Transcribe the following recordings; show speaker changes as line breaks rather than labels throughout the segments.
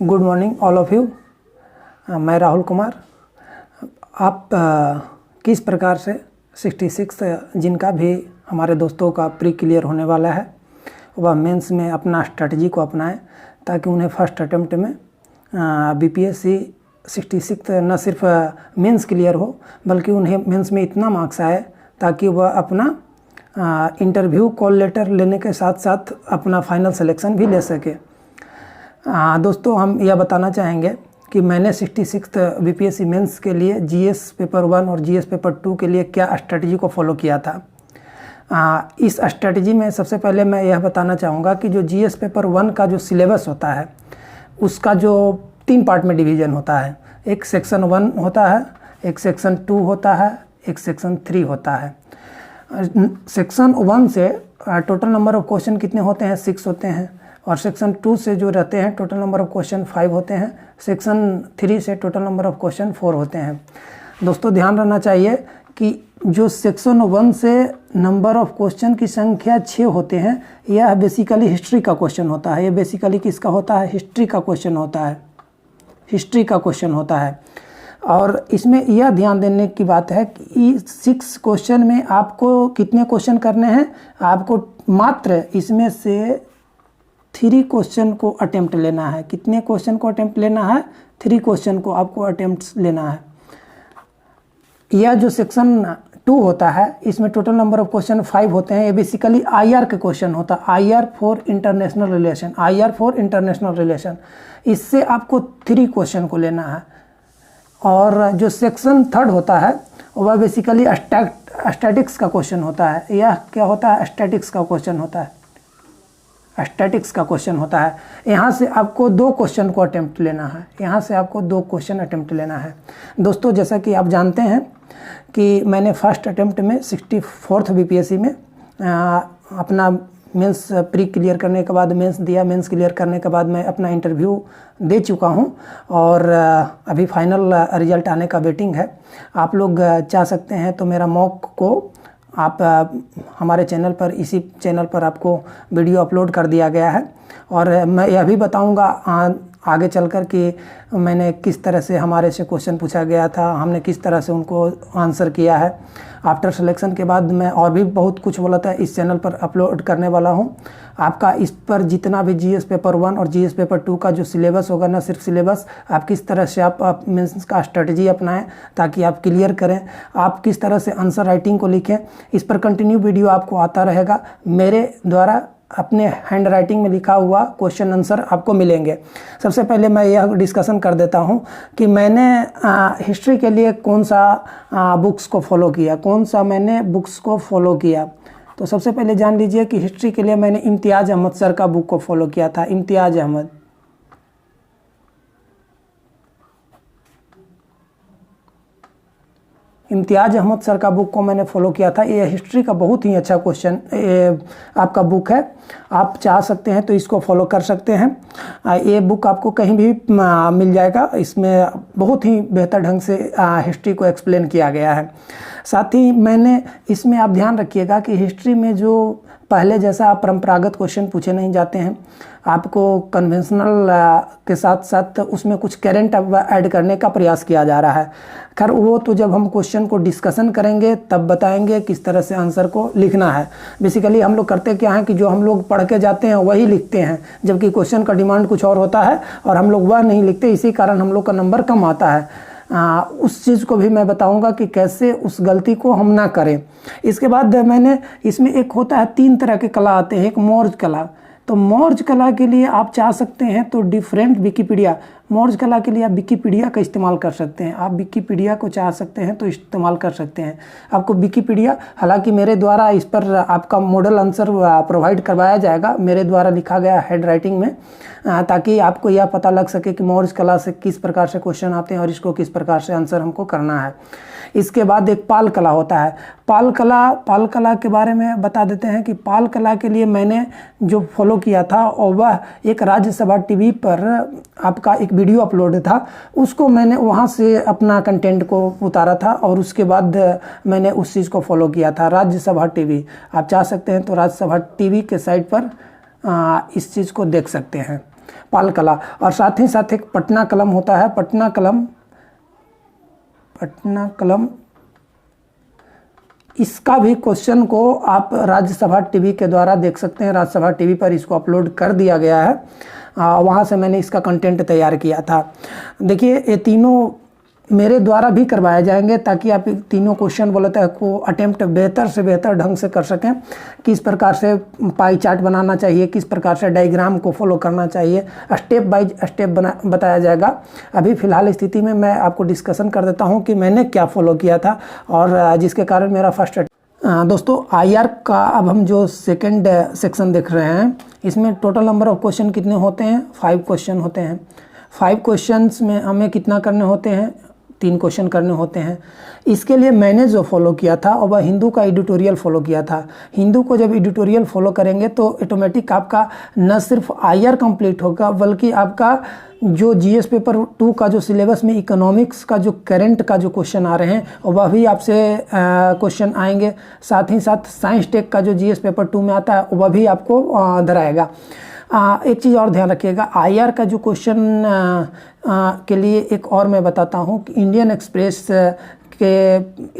Good morning all of you. मैं राहुल कुमार। आप किस प्रकार से 66 जिनका भी हमारे दोस्तों का प्री क्लियर होने वाला है वह मेंस में अपना स्ट्रेटजी को अपनाएं ताकि उन्हें फर्स्ट अटेम्प्ट में बीपीएससी 66 न सिर्फ मेंस क्लियर हो बल्कि उन्हें मेंस में इतना मार्क्स आए ताकि वह अपना इंटरव्यू कॉल लेटर लेने के साथ साथ अपना फाइनल सिलेक्शन भी ले सके। दोस्तों, हम यह बताना चाहेंगे कि मैंने 66 बीपीएससी मेंस के लिए जीएस पेपर 1 और जीएस पेपर 2 के लिए क्या स्ट्रेटजी को फॉलो किया था। इस स्ट्रेटजी में सबसे पहले मैं यह बताना चाहूँगा कि जो जीएस पेपर 1 का जो सिलेबस होता है उसका जो 3 पार्ट में डिवीज़न होता है। एक सेक्शन 1 होता है, एक सेक्शन 2 होता है, एक सेक्शन 3 होता है। सेक्शन 1 से टोटल नंबर ऑफ क्वेश्चन कितने होते हैं? 6 होते हैं। और सेक्शन 2 से जो रहते हैं टोटल नंबर ऑफ क्वेश्चन 5 होते हैं। सेक्शन 3 से टोटल नंबर ऑफ क्वेश्चन 4 होते हैं। दोस्तों, ध्यान रखना चाहिए कि जो सेक्शन 1 से नंबर ऑफ क्वेश्चन की संख्या 6 होते हैं, यह बेसिकली हिस्ट्री का क्वेश्चन होता है। यह बेसिकली किसका होता है? हिस्ट्री का क्वेश्चन होता है। हिस्ट्री का क्वेश्चन होता है। और इसमें यह ध्यान देने की बात है कि 6 क्वेश्चन में आपको कितने क्वेश्चन करने हैं? आपको मात्र इसमें से 3 क्वेश्चन को अटेम्प्ट लेना है। कितने क्वेश्चन को अटेम्प्ट लेना है? 3 क्वेश्चन को आपको अटेम्प्ट लेना है। यह जो सेक्शन 2 होता है इसमें टोटल नंबर ऑफ क्वेश्चन 5 होते हैं। ये बेसिकली आईआर के क्वेश्चन होता है। IR for international relation, IR for international relation. इससे आपको 3 क्वेश्चन को लेना है। और जो सेक्शन 3 होता है वह बेसिकली स्टैटिक्स का क्वेश्चन होता है। यह क्या होता है? स्टैटिक्स का क्वेश्चन होता है। स्टैटिक्स का क्वेश्चन होता है। यहाँ से आपको 2 क्वेश्चन को अटेम्प्ट लेना है। यहाँ से आपको 2 क्वेश्चन अटेम्प्ट लेना है। दोस्तों, जैसा कि आप जानते हैं कि मैंने फर्स्ट अटेम्प्ट में 64th बीपीएससी में अपना मेंस प्री क्लियर करने के बाद मेंस दिया। मेंस क्लियर करने के बाद मैं अपना इंटरव्यू दे चुका हूं और अभी फाइनल रिजल्ट आने का वेटिंग है। आप लोग चाह सकते हैं तो मेरा मॉक को आप हमारे चैनल पर, इसी चैनल पर आपको वीडियो अपलोड कर दिया गया है। और मैं यह भी बताऊंगा आगे चलकर कि मैंने किस तरह से हमारे से क्वेश्चन पूछा गया था, हमने किस तरह से उनको आंसर किया है। आफ्टर सिलेक्शन के बाद मैं और भी बहुत कुछ बोला था इस चैनल पर अपलोड करने वाला हूं। आपका इस पर जितना भी जीएस पेपर 1 और जीएस पेपर 2 का जो सिलेबस होगा, न सिर्फ सिलेबस, आप किस तरह से आप मेंस का स्ट्रेटजी अपनाएं ताकि आप क्लियर करें, आप किस तरह से आंसर राइटिंग को लिखें, इस पर कंटिन्यू वीडियो आपको आता रहेगा। मेरे द्वारा अपने हैंड राइटिंग में लिखा हुआ क्वेश्चन आंसर आपको मिलेंगे। सबसे पहले मैं यह डिस्कशन कर देता हूं कि मैंने हिस्ट्री के लिए कौन सा बुक्स को फॉलो किया, कौन सा मैंने बुक्स को फॉलो किया। तो सबसे पहले जान लीजिए कि हिस्ट्री के लिए मैंने इम्तियाज़ अहमद सर का बुक को फॉलो किया था। इम्तियाज़ अहमद, इम्तियाज़ अहमद सर का बुक को मैंने फॉलो किया था। ये हिस्ट्री का बहुत ही अच्छा क्वेश्चन आपका बुक है। आप चाह सकते हैं तो इसको फॉलो कर सकते हैं। ये बुक आपको कहीं भी मिल जाएगा। इसमें बहुत ही बेहतर ढंग से हिस्ट्री को एक्सप्लेन किया गया है। साथ ही मैंने इसमें आप ध्यान रखिएगा कि हिस्ट्री में जो पहले जैसा परंपरागत क्वेश्चन पूछे नहीं जाते हैं, आपको कन्वेंशनल के साथ साथ उसमें कुछ करेंट ऐड करने का प्रयास किया जा रहा है। खैर, वो तो जब हम क्वेश्चन को डिस्कशन करेंगे तब बताएंगे किस तरह से आंसर को लिखना है। बेसिकली हम लोग करते क्या हैं कि जो हम लोग पढ़ के जाते हैं वही लिखते हैं, जबकि क्वेश्चन का डिमांड कुछ और होता है और हम लोग वह नहीं लिखते। इसी कारण हम लोग का नंबर कम आता है। उस चीज़ को भी मैं बताऊंगा कि कैसे उस गलती को हम ना करें। इसके बाद मैंने इसमें एक होता है, 3 तरह के कला आते हैं। एक मौर्य कला। तो मौर्य कला के लिए आप चाह सकते हैं तो डिफरेंट विकिपीडिया, मौर्य कला के लिए आप विकिपीडिया का इस्तेमाल कर सकते हैं। आप विकिपीडिया को चाह सकते हैं तो इस्तेमाल कर सकते हैं। आपको विकिपीडिया, हालांकि मेरे द्वारा इस पर आपका मॉडल आंसर प्रोवाइड करवाया जाएगा मेरे द्वारा लिखा गया हैंड राइटिंग में, ताकि आपको यह पता लग सके कि मौर्य कला से किस प्रकार से क्वेश्चन आते हैं और इसको किस प्रकार से आंसर हमको करना है। इसके बाद एक पाल कला होता है। पाल कला के बारे में बता देते हैं कि पाल कला के लिए मैंने जो फॉलो किया था और वह एक राज्यसभा टीवी पर आपका एक वीडियो अपलोड था, उसको मैंने वहाँ से अपना कंटेंट को उतारा था और उसके बाद मैंने उस चीज़ को फॉलो किया था। राज्यसभा टीवी, आप चाह सकते हैं तो राज्यसभा टीवी के साइट पर इस चीज़ को देख सकते हैं। पाल कला। और साथ ही साथ एक पटना कलम होता है, पटना कलम, इसका भी क्वेश्चन को आप राज्यसभा टीवी के द्वारा देख सकते हैं। राज्यसभा टीवी पर इसको अपलोड कर दिया गया है, वहाँ से मैंने इसका कंटेंट तैयार किया था। देखिए ये तीनों मेरे द्वारा भी करवाए जाएंगे ताकि आप तीनों क्वेश्चन बोलते हैं को अटेम्प्ट बेहतर से बेहतर ढंग से कर सकें। किस प्रकार से पाई चार्ट बनाना चाहिए, किस प्रकार से डायग्राम को फॉलो करना चाहिए, स्टेप बाय स्टेप बताया जाएगा। अभी फ़िलहाल स्थिति में मैं आपको डिस्कशन कर देता हूं कि मैंने क्या फॉलो किया था और जिसके कारण मेरा फर्स्ट दोस्तों IR का अब हम जो सेकेंड सेक्शन देख रहे हैं, इसमें टोटल नंबर ऑफ क्वेश्चन कितने होते हैं? 5 क्वेश्चन होते हैं। 5 क्वेश्चंस में हमें कितना करने होते हैं? 3 क्वेश्चन करने होते हैं। इसके लिए मैंने जो फॉलो किया था और वह हिंदू का एडिटोरियल फॉलो किया था। हिंदू को जब एडिटोरियल फॉलो करेंगे तो ऑटोमेटिक आपका न सिर्फ IR कंप्लीट होगा बल्कि आपका जो GS पेपर 2 का जो सिलेबस में इकोनॉमिक्स का जो करंट का जो क्वेश्चन आ रहे हैं और वह भी आपसे क्वेश्चन आएंगे। साथ ही साथ साइंस टेक का जो GS पेपर 2 में आता है वह भी आपको धराएगा। एक चीज़ और ध्यान रखिएगा, IR का जो क्वेश्चन के लिए एक और मैं बताता हूँ कि इंडियन एक्सप्रेस के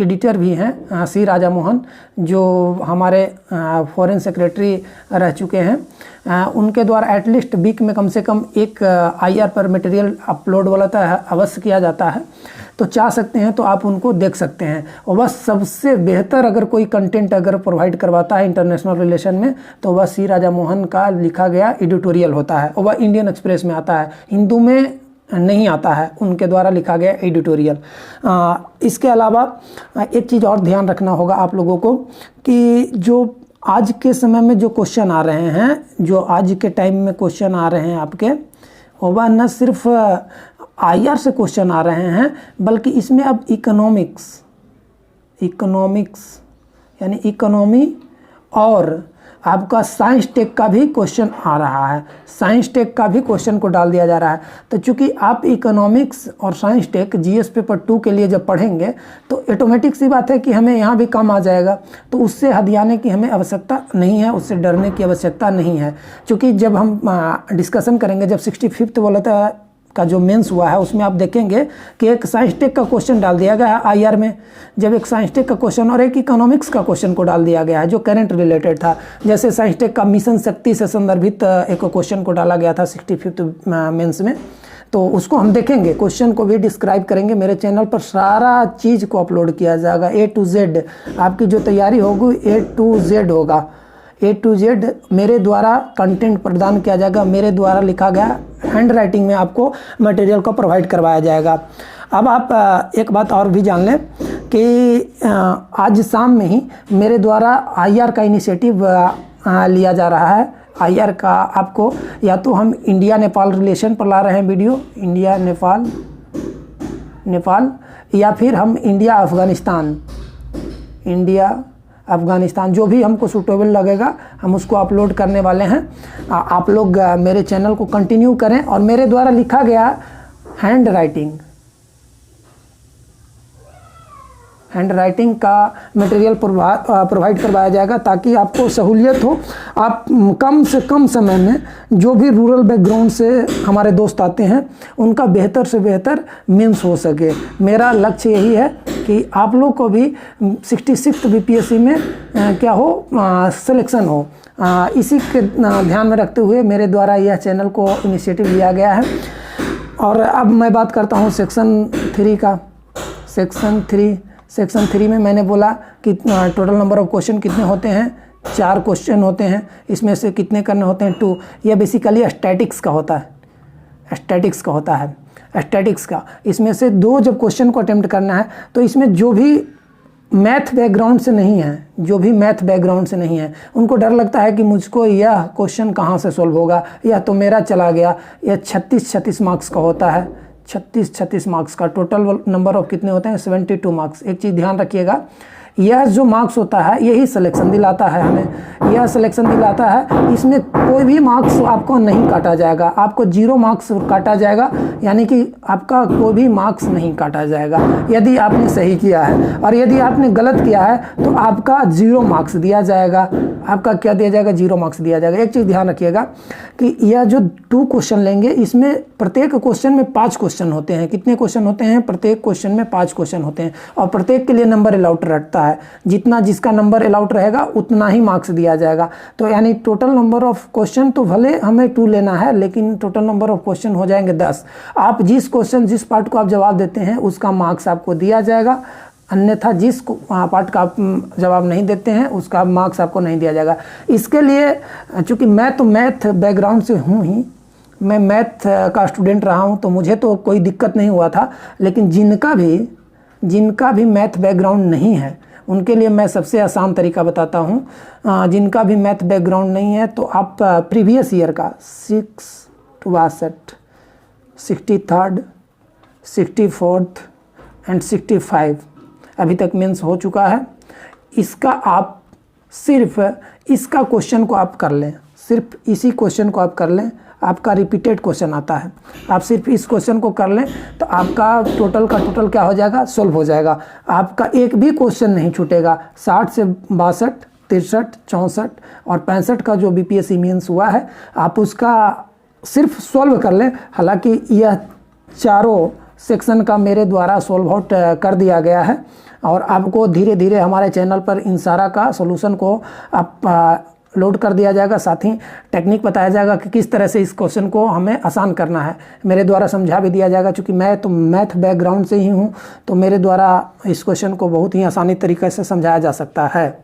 एडिटर भी हैं सी राजा मोहन, जो हमारे फॉरेन सेक्रेटरी रह चुके हैं। उनके द्वारा एटलीस्ट वीक में कम से कम एक IR पर मटेरियल अपलोड वाला अवश्य किया जाता है। तो चाह सकते हैं तो आप उनको देख सकते हैं। और वह सबसे बेहतर अगर कोई कंटेंट अगर प्रोवाइड करवाता है इंटरनेशनल रिलेशन में तो वह सी राजा मोहन का लिखा गया एडिटोरियल होता है और वह इंडियन एक्सप्रेस में आता है, हिंदू में नहीं आता है, उनके द्वारा लिखा गया एडिटोरियल। इसके अलावा एक चीज़ और ध्यान रखना होगा आप लोगों को कि जो आज के समय में जो क्वेश्चन आ रहे हैं, जो आज के टाइम में क्वेश्चन आ रहे हैं आपके, वह न सिर्फ IR से क्वेश्चन आ रहे हैं बल्कि इसमें अब इकोनॉमिक्स यानी इकोनॉमी और आपका साइंस टेक का भी क्वेश्चन आ रहा है। साइंस टेक का भी क्वेश्चन को डाल दिया जा रहा है। तो चूंकि आप इकोनॉमिक्स और साइंस टेक GS पेपर 2 के लिए जब पढ़ेंगे तो ऑटोमेटिक सी बात है कि हमें यहाँ भी काम आ जाएगा। तो उससे हदियाने की हमें आवश्यकता नहीं है, उससे डरने की आवश्यकता नहीं है। क्योंकि जब हम डिस्कशन करेंगे, जब 65th वाला का जो मेंस हुआ है उसमें आप देखेंगे कि एक साइंस टेक का क्वेश्चन डाल दिया गया है IR में, जब एक साइंस टेक का क्वेश्चन और एक इकोनॉमिक्स का क्वेश्चन को डाल दिया गया है जो करंट रिलेटेड था। जैसे साइंस टेक का मिशन शक्ति से संदर्भित एक क्वेश्चन को डाला गया था 65th मेंस में, तो उसको हम देखेंगे, क्वेश्चन को भी डिस्क्राइब करेंगे। मेरे चैनल पर सारा चीज़ को अपलोड किया जाएगा, A to Z। आपकी जो तैयारी होगी A to Z होगा, A to Z मेरे द्वारा कंटेंट प्रदान किया जाएगा, मेरे द्वारा लिखा गया हैंड राइटिंग में आपको मटेरियल को प्रोवाइड करवाया जाएगा। अब आप एक बात और भी जान लें कि आज शाम में ही मेरे द्वारा IR का इनिशिएटिव लिया जा रहा है। IR का आपको या तो हम इंडिया नेपाल रिलेशन पर ला रहे हैं वीडियो, इंडिया नेपाल, या फिर हम इंडिया अफ़गानिस्तान, जो भी हमको सूटेबल लगेगा हम उसको अपलोड करने वाले हैं। आप लोग मेरे चैनल को कंटिन्यू करें और मेरे द्वारा लिखा गया हैंड राइटिंग का मटेरियल प्रोवाइड करवाया जाएगा ताकि आपको सहूलियत हो। आप कम से कम समय में जो भी रूरल बैकग्राउंड से हमारे दोस्त आते हैं उनका बेहतर से बेहतर मीन्स हो सके। मेरा लक्ष्य यही है कि आप लोग को भी 66th BPSC में क्या हो, सिलेक्शन हो। इसी के ध्यान में रखते हुए मेरे द्वारा यह चैनल को इनिशिएटिव लिया गया है। और अब मैं बात करता हूँ सेक्शन 3 का। सेक्शन 3 में मैंने बोला कि टोटल नंबर ऑफ क्वेश्चन कितने होते हैं, 4 क्वेश्चन होते हैं। इसमें से कितने करने होते हैं, 2। यह बेसिकली स्टैटिक्स का होता है। इसमें से 2 जब क्वेश्चन को अटेम्प्ट करना है तो इसमें जो भी मैथ बैकग्राउंड से नहीं है उनको डर लगता है कि मुझको यह क्वेश्चन कहाँ से सॉल्व होगा, यह तो मेरा चला गया। यह 36 मार्क्स का होता है। 36 मार्क्स का टोटल नंबर ऑफ कितने होते हैं, 72 मार्क्स। एक चीज़ ध्यान रखिएगा, यह जो मार्क्स होता है यही सिलेक्शन दिलाता है हमें, यह सिलेक्शन दिलाता है। इसमें कोई भी मार्क्स आपको नहीं काटा जाएगा, आपको 0 मार्क्स काटा जाएगा, यानी कि आपका कोई भी मार्क्स नहीं काटा जाएगा यदि आपने सही किया है। और यदि आपने गलत किया है तो आपका 0 मार्क्स दिया जाएगा। आपका क्या दिया जाएगा, 0 मार्क्स दिया जाएगा। एक चीज़ ध्यान रखिएगा कि यह जो 2 क्वेश्चन लेंगे, इसमें प्रत्येक क्वेश्चन में 5 क्वेश्चन होते हैं। कितने क्वेश्चन होते हैं? प्रत्येक क्वेश्चन में 5 क्वेश्चन होते हैं और प्रत्येक के लिए नंबर अलाउट रहता है। जितना जिसका नंबर अलाउट रहेगा उतना ही मार्क्स दिया जाएगा। तो यानी टोटल नंबर ऑफ क्वेश्चन तो भले हमें 2 लेना है, लेकिन टोटल नंबर ऑफ क्वेश्चन हो जाएंगे 10। आप जिस क्वेश्चन जिस पार्ट को आप जवाब देते हैं उसका मार्क्स आपको दिया जाएगा, अन्यथा जिस पार्ट का आप जवाब नहीं देते हैं उसका मार्क्स आपको नहीं दिया जाएगा। इसके लिए चूँकि मैं तो मैथ बैकग्राउंड से हूँ ही, मैं मैथ का स्टूडेंट रहा हूँ, तो मुझे तो कोई दिक्कत नहीं हुआ था। लेकिन जिनका भी मैथ बैकग्राउंड नहीं है उनके लिए मैं सबसे आसान तरीका बताता हूँ। जिनका भी मैथ बैकग्राउंड नहीं है तो आप प्रीवियस ईयर का 62, 63rd, 64th एंड 65 अभी तक मेंस हो चुका है, इसका आप सिर्फ इसका क्वेश्चन को आप कर लें, सिर्फ इसी क्वेश्चन को आप कर लें। आपका रिपीटेड क्वेश्चन आता है, आप सिर्फ इस क्वेश्चन को कर लें तो आपका टोटल का टोटल क्या हो जाएगा, सॉल्व हो जाएगा। आपका एक भी क्वेश्चन नहीं छूटेगा। 60 से 62, 63, 64 और 65 का जो बीपीएससी मेंस हुआ है, आप उसका सिर्फ सॉल्व कर लें। हालांकि यह चारों सेक्शन का मेरे द्वारा सॉल्व आउट कर दिया गया है और आपको धीरे धीरे हमारे चैनल पर इन सारा का सॉल्यूशन को आप लोड कर दिया जाएगा। साथ ही टेक्निक बताया जाएगा कि किस तरह से इस क्वेश्चन को हमें आसान करना है। मेरे द्वारा समझा भी दिया जाएगा, क्योंकि मैं तो मैथ बैकग्राउंड से ही हूँ, तो मेरे द्वारा इस क्वेश्चन को बहुत ही आसानी तरीके से समझाया जा सकता है।